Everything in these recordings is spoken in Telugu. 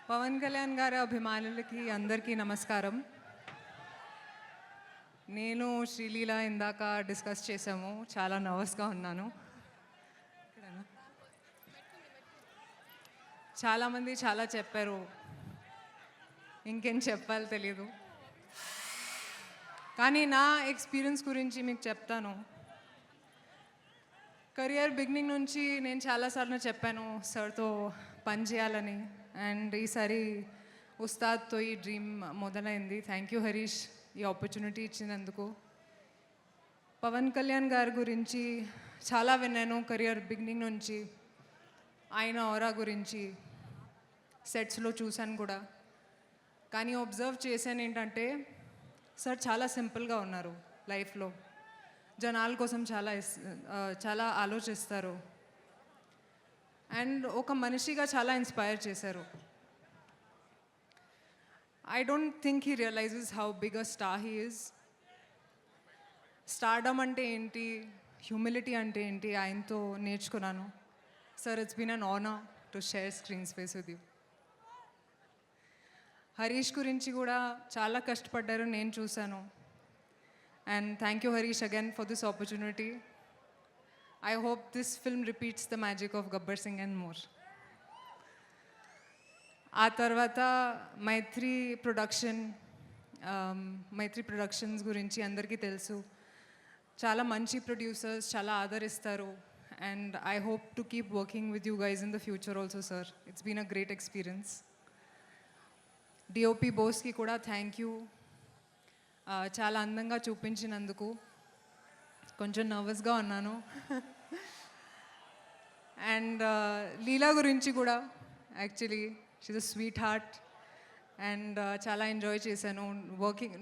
పవన్ కళ్యాణ్ గారి అభిమానులకి అందరికీ నమస్కారం. నేను శ్రీలీల ఇందాక డిస్కస్ చేసాము. చాలా నర్వస్గా ఉన్నాను. చాలామంది చాలా చెప్పారు, ఇంకేం చెప్పాలో తెలీదు. కానీ నా ఎక్స్పీరియన్స్ గురించి మీకు చెప్తాను. కెరియర్ బిగినింగ్ నుంచి నేను చాలాసార్లు చెప్పాను సార్తో పని చేయాలని. అండ్ ఈసారి ఉస్తాద్తో ఈ డ్రీమ్ మొదలైంది. థ్యాంక్ యూ హరీష్, ఈ ఆపర్చునిటీ ఇచ్చినందుకు. పవన్ కళ్యాణ్ గారి గురించి చాలా విన్నాను కెరియర్ బిగినింగ్ నుంచి. ఆయన ఆరా గురించి సెట్స్లో చూశాను కూడా. కానీ అబ్జర్వ్ చేశాను ఏంటంటే సార్ చాలా సింపుల్గా ఉన్నారు లైఫ్లో. జనాల కోసం చాలా ఆలోచిస్తారు. అండ్ ఒక మనిషిగా చాలా ఇన్స్పైర్ చేశారు. I don't think he realises how big a star he is. Stardom అంటే ఏంటి, హ్యూమిలిటీ అంటే ఏంటి ఆయనతో నేర్చుకున్నాను. Sir, it's been an honour to share screen space with you. Harish గురించి కూడా చాలా కష్టపడ్డారు, నేను చూశాను. And thank you Harish again for this opportunity. I hope this film repeats the magic of Gabbar Singh and more. ఆ తర్వాత మైత్రి ప్రొడక్షన్స్ గురించి అందరికీ తెలుసు. చాలా మంచి ప్రొడ్యూసర్స్, చాలా ఆదరిస్తారు. And I hope to keep working with you guys in the future also sir. It's been a great experience. DOP బోస్కి కూడా థ్యాంక్ యూ. చాలా అందంగా చూపించినందుకు. కొంచెం నర్వస్గా ఉన్నాను. అండ్ లీలా గురించి కూడా actually she's a sweetheart. And చాలా ఎంజాయ్ చేశాను working,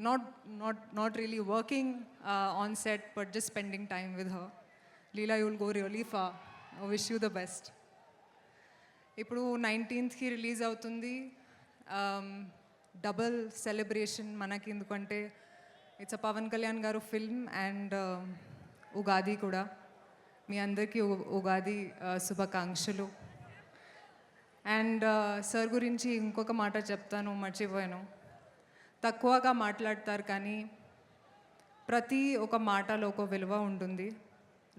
not really working on set, but just spending time with her. Leela, you will go really far. Wish you the best. ఇప్పుడు 19th రిలీజ్ అవుతుంది. డబుల్ సెలబ్రేషన్ మనకి, ఎందుకంటే ఇట్స్ అ పవన్ కళ్యాణ్ గారు ఫిల్మ్ అండ్ ఉగాది కూడా. మీ అందరికీ ఉగాది శుభాకాంక్షలు. అండ్ సార్ గురించి ఇంకొక మాట చెప్తాను, మర్చిపోయాను. తక్కువగా మాట్లాడతారు కానీ ప్రతి ఒక మాటలో ఒక విలువ ఉంటుంది.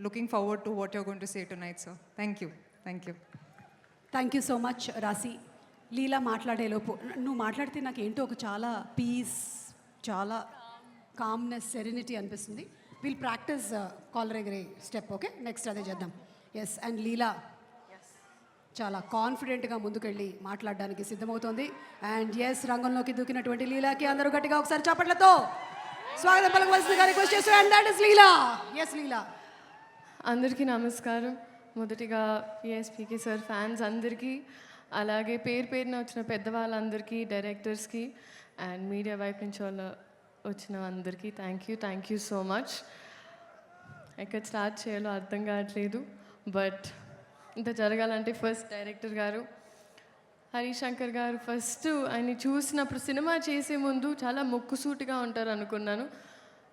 Looking forward to what you're going to say tonight sir. Thank you. Thank you so much రాశి. లీలా మాట్లాడేలోపు నువ్వు మాట్లాడితే నాకు ఏంటో ఒక చాలా పీస్, చాలా కామ్నెస్, సెరెనిటీ అనిపిస్తుంది. వీల్ ప్రాక్టీస్ కాలర్ ఎగరే స్టెప్. ఓకే, నెక్స్ట్ అదే చేద్దాం. ఎస్, అండ్ లీలా చాలా కాన్ఫిడెంట్గా ముందుకెళ్ళి మాట్లాడడానికి సిద్ధమవుతోంది. అండ్ ఎస్, రంగంలోకి దూకినటువంటి లీలాకి అందరూ గట్టిగా ఒకసారి చప్పట్లతో స్వాగతం పలకవలసిందిగా రిక్వెస్ట్ చేస్తారు. And that is Leela. Yes Leela. అందరికీ నమస్కారం. మొదటిగా పిఎస్పీకి సార్ ఫ్యాన్స్ అందరికీ, అలాగే పేరున వచ్చిన పెద్దవాళ్ళందరికీ, డైరెక్టర్స్కి అండ్ మీడియా వైపు నుంచి వచ్చిన అందరికీ థ్యాంక్ యూ సో మచ్. ఎక్కడ స్టార్ట్ చేయాలో అర్థం కావట్లేదు. బట్ ఇంత జరగాలంటే ఫస్ట్ డైరెక్టర్ గారు హరీష్ శంకర్ గారు, ఫస్ట్ ఆయన్ని చూసినప్పుడు సినిమా చేసే ముందు చాలా ముక్కుసూటిగా ఉంటారు అనుకున్నాను.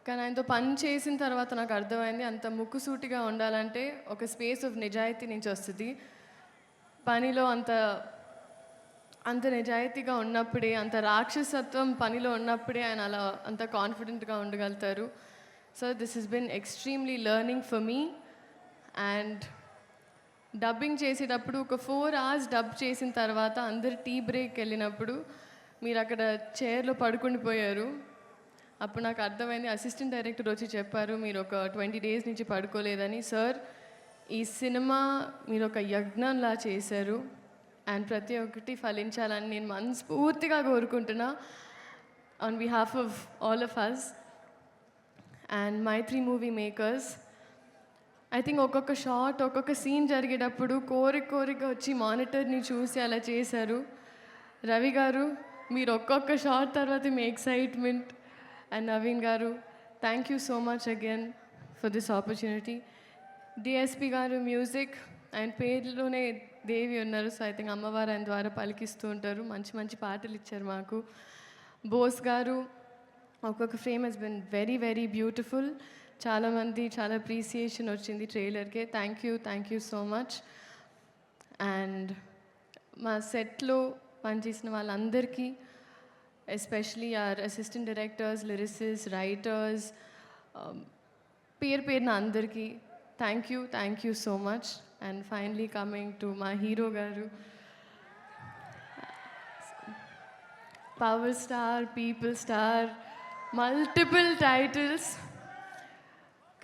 కానీ ఆయనతో పని చేసిన తర్వాత నాకు అర్థమైంది అంత ముక్కుసూటిగా ఉండాలంటే ఒక స్పేస్ ఆఫ్ నిజాయితీ నుంచి వస్తుంది. పనిలో అంత నిజాయితీగా ఉన్నప్పుడే, అంత రాక్షసత్వం పనిలో ఉన్నప్పుడే ఆయన అలా అంత కాన్ఫిడెంట్గా ఉండగలుగుతారు. So this he's been extremely learning for me. And dubbing చేసేటప్పుడు ఒక 4 hours డబ్ చేసిన తర్వాత అందరు టీ బ్రేక్ వెళ్ళినప్పుడు మీరు అక్కడ చైర్లో పడుకుండిపోయారు. అప్పుడు నాకు అర్థమైంది. అసిస్టెంట్ డైరెక్టర్ వచ్చి చెప్పారు, మీరు ఒక 20 days నుంచి పడుకోలేదని. సార్, ఈ సినిమా మీరు ఒక యజ్ఞంలా చేశారు అండ్ ప్రతి ఒక్కటి ఫలించాలని నేను మనస్ఫూర్తిగా కోరుకుంటున్నా on behalf of all of us and Mythri movie makers. I think ఒక్కొక్క షాట్, ఒక్కొక్క సీన్ జరిగేటప్పుడు కోరిక వచ్చి మానిటర్ని చూసి అలా చేశారు. రవి గారు, మీరు ఒక్కొక్క షాట్ తర్వాత మీ ఎక్సైట్మెంట్. అండ్ నవీన్ గారు, thank you so much again for this opportunity. DSP గారు మ్యూజిక్, ఆయన పేరులోనే దేవి ఉన్నారు. సో ఐ థింక్ అమ్మవారు ఆయన ద్వారా పలికిస్తూ ఉంటారు. మంచి పాటలు ఇచ్చారు మాకు. బోస్ గారు, ఒక్కొక్క frame has been very beautiful. చాలామంది చాలా అప్రిసియేషన్ వచ్చింది ట్రైలర్కే. Thank you so much. And మా సెట్లో పనిచేసిన వాళ్ళందరికీ, especially our assistant directors, lyricists, writers, పేరున అందరికీ thank you so much. And finally coming to మా హీరో గారు, power star, people star, multiple titles.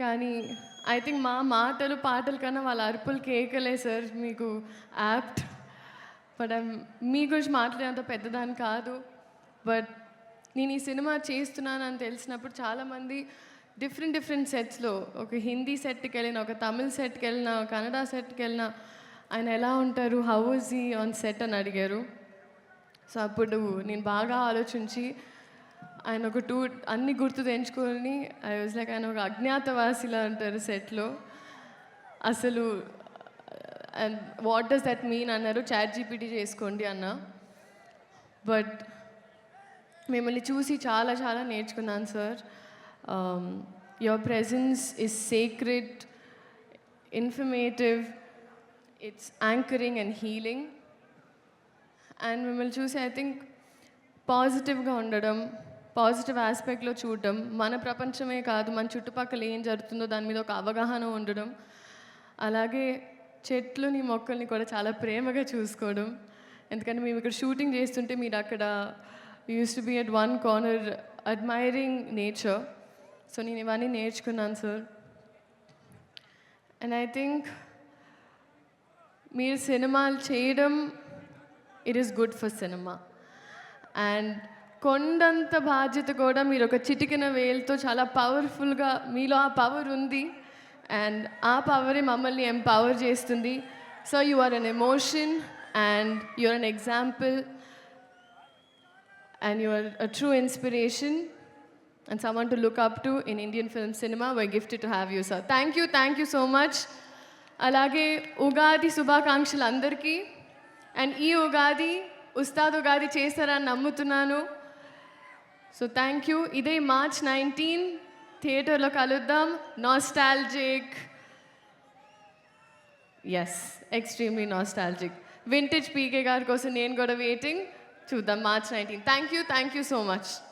కానీ ఐ థింక్ మా మాటలు పాటల కన్నా వాళ్ళ అరుపులు కేకలే సార్ మీకు యాప్ట్. బట్ మీ గురించి మాట్లాడేంత పెద్దదాన్ని కాదు. బట్ నేను ఈ సినిమా చేస్తున్నానని తెలిసినప్పుడు చాలామంది డిఫరెంట్ సెట్స్లో, ఒక హిందీ సెట్కి వెళ్ళిన, ఒక తమిళ్ సెట్కి వెళ్ళిన, కన్నడ సెట్కి వెళ్ళిన, ఆయన ఎలా ఉంటారు, how is he on set అని అడిగారు. సో అప్పుడు నేను బాగా ఆలోచించి ఆయన ఒక అన్ని గుర్తు తెంచుకొని ఐ వాజ్ లైక్, ఆయన ఒక అజ్ఞాతవాసిలా అంటారు సెట్లో. అసలు and what does that mean అన్నారు, ChatGPT చేసుకోండి అన్న. బట్ మిమ్మల్ని చూసి చాలా నేర్చుకున్నాను sir. Your presence is sacred, informative, it's anchoring and healing. And మిమ్మల్ని చూసి ఐ థింక్ పాజిటివ్గా ఉండడం, పాజిటివ్ ఆస్పెక్ట్లో చూడడం, మన ప్రపంచమే కాదు మన చుట్టుపక్కల ఏం జరుగుతుందో దాని మీద ఒక అవగాహన ఉండడం, అలాగే చెట్లుని మొక్కల్ని కూడా చాలా ప్రేమగా చూసుకోవడం. ఎందుకంటే మేము ఇక్కడ షూటింగ్ చేస్తుంటే మీరు అక్కడ used to be at one corner admiring nature. So నేను ఇవన్నీ నేర్చుకున్నాను సార్. అండ్ ఐ థింక్ మీరు సినిమాలు చేయడం, it is good for cinema. And కొండంత బాధ్యత కూడా మీరు ఒక చిటికిన వేలుతో చాలా పవర్ఫుల్గా, మీలో ఆ పవర్ ఉంది అండ్ ఆ పవరే మమ్మల్ని ఎంపవర్ చేస్తుంది. So you are an emotion and you are an example and you are a true inspiration and someone to look up to in Indian film cinema. We're gifted to have you, sir. Thank you so much. అలాగే ఉగాది శుభాకాంక్షలు అందరికీ. అండ్ ఈ ఉగాది ఉస్తాద్ ఉగాది చేస్తారని నమ్ముతున్నాను. So thank you. ఇదే March 19 థియేటర్లో కలుద్దాం. Nostalgic, yes, extremely nostalgic. Vintage PK గారి కోసం నేను కూడా వెయిటింగ్. చూద్దాం March 19. Thank you so much.